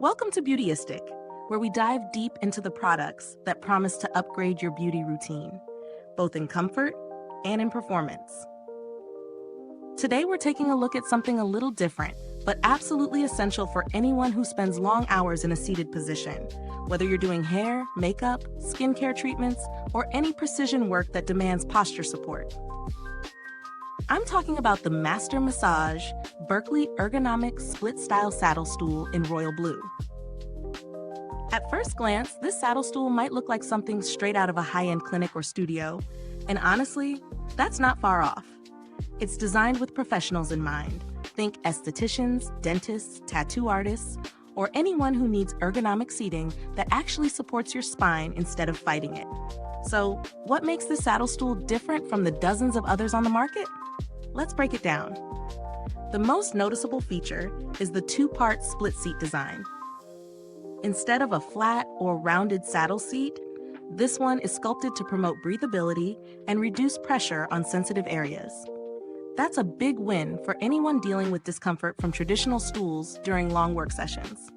Welcome to Beautyistic, where we dive deep into the products that promise to upgrade your beauty routine, both in comfort and in performance. Today we're taking a look at something a little different, but absolutely essential for anyone who spends long hours in a seated position, whether you're doing hair, makeup, skincare treatments, or any precision work that demands posture support. I'm talking about the Master Massage Berkeley Ergonomic Split-Style Saddle Stool in royal blue. At first glance, this saddle stool might look like something straight out of a high-end clinic or studio, and honestly, that's not far off. It's designed with professionals in mind. Think estheticians, dentists, tattoo artists, or anyone who needs ergonomic seating that actually supports your spine instead of fighting it. So, what makes this saddle stool different from the dozens of others on the market? Let's break it down. The most noticeable feature is the two-part split seat design. Instead of a flat or rounded saddle seat, this one is sculpted to promote breathability and reduce pressure on sensitive areas. That's a big win for anyone dealing with discomfort from traditional stools during long work sessions.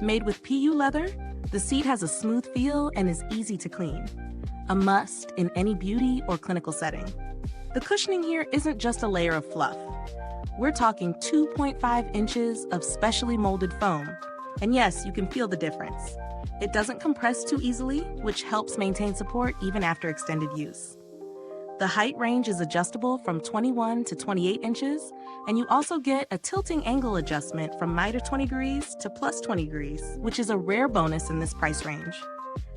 Made with PU leather, the seat has a smooth feel and is easy to clean, a must in any beauty or clinical setting. The cushioning here isn't just a layer of fluff. We're talking 2.5 inches of specially molded foam. And yes, you can feel the difference. It doesn't compress too easily, which helps maintain support even after extended use. The height range is adjustable from 21 to 28 inches, and you also get a tilting angle adjustment from -20 degrees to +20 degrees, which is a rare bonus in this price range.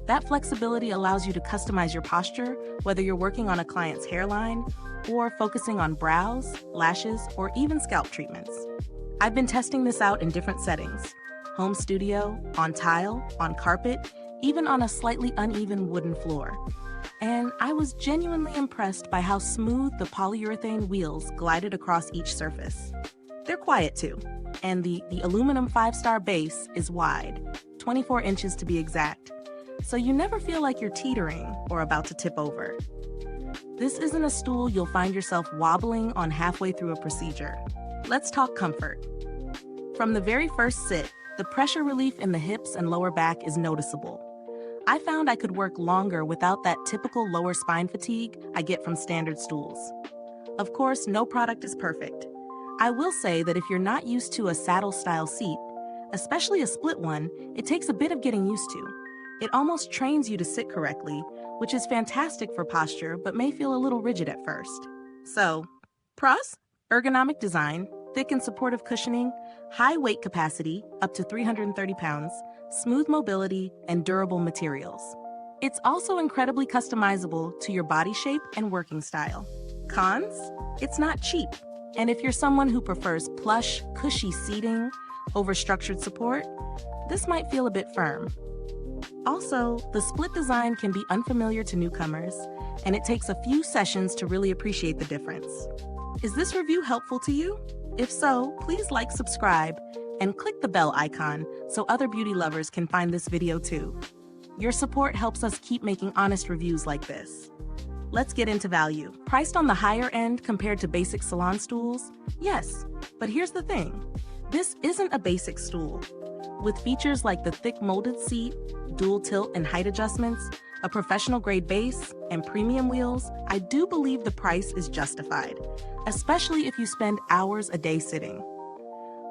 That flexibility allows you to customize your posture, whether you're working on a client's hairline or focusing on brows, lashes, or even scalp treatments. I've been testing this out in different settings: home studio, on tile, on carpet, even on a slightly uneven wooden floor. And I was genuinely impressed by how smooth the polyurethane wheels glided across each surface. They're quiet too, and the aluminum 5-star base is wide, 24 inches to be exact, so you never feel like you're teetering or about to tip over. This isn't a stool you'll find yourself wobbling on halfway through a procedure. Let's talk comfort. From the very first sit, the pressure relief in the hips and lower back is noticeable. I found I could work longer without that typical lower spine fatigue I get from standard stools. Of course, no product is perfect. I will say that if you're not used to a saddle-style seat, especially a split one, it takes a bit of getting used to. It almost trains you to sit correctly, which is fantastic for posture but may feel a little rigid at first. So, pros? Ergonomic design, thick and supportive cushioning, high weight capacity, up to 330 pounds, smooth mobility, and durable materials. It's also incredibly customizable to your body shape and working style. Cons? It's not cheap. And if you're someone who prefers plush, cushy seating over structured support, this might feel a bit firm. Also, the split design can be unfamiliar to newcomers, and it takes a few sessions to really appreciate the difference. Is this review helpful to you? If so, please like, subscribe, and click the bell icon so other beauty lovers can find this video too. Your support helps us keep making honest reviews like this. Let's get into value. Priced on the higher end compared to basic salon stools? Yes, but here's the thing. This isn't a basic stool. With features like the thick molded seat, dual tilt and height adjustments, a professional grade base, and premium wheels, I do believe the price is justified, especially if you spend hours a day sitting.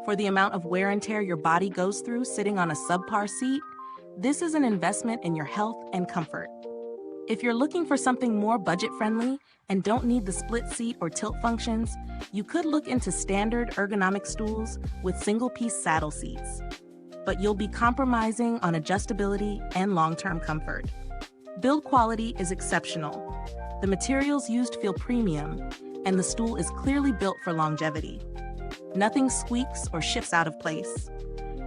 For the amount of wear and tear your body goes through sitting on a subpar seat, this is an investment in your health and comfort. If you're looking for something more budget-friendly and don't need the split seat or tilt functions, you could look into standard ergonomic stools with single-piece saddle seats. But you'll be compromising on adjustability and long-term comfort. Build quality is exceptional. The materials used feel premium, and the stool is clearly built for longevity. Nothing squeaks or shifts out of place.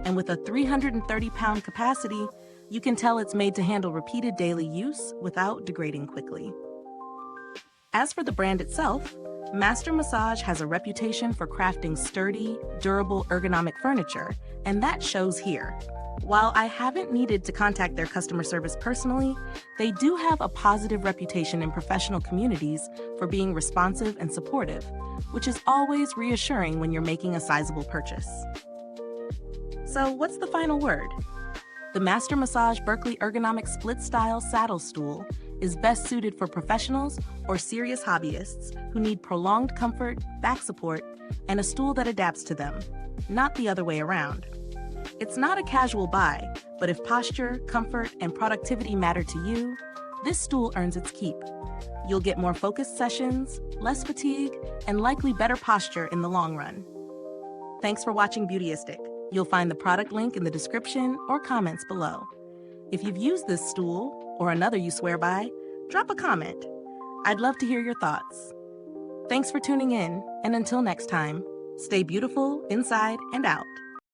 And with a 330-pound capacity, you can tell it's made to handle repeated daily use without degrading quickly. As for the brand itself, Master Massage has a reputation for crafting sturdy, durable ergonomic furniture, and that shows here. While I haven't needed to contact their customer service personally, they do have a positive reputation in professional communities for being responsive and supportive, which is always reassuring when you're making a sizable purchase. So what's the final word? The Master Massage Berkeley Ergonomic Split Style Saddle Stool is best suited for professionals or serious hobbyists who need prolonged comfort, back support, and a stool that adapts to them, not the other way around. It's not a casual buy, but if posture, comfort, and productivity matter to you, this stool earns its keep. You'll get more focused sessions, less fatigue, and likely better posture in the long run. Thanks for watching Beautyistic. You'll find the product link in the description or comments below. If you've used this stool or another you swear by, drop a comment. I'd love to hear your thoughts. Thanks for tuning in, and until next time, stay beautiful inside and out.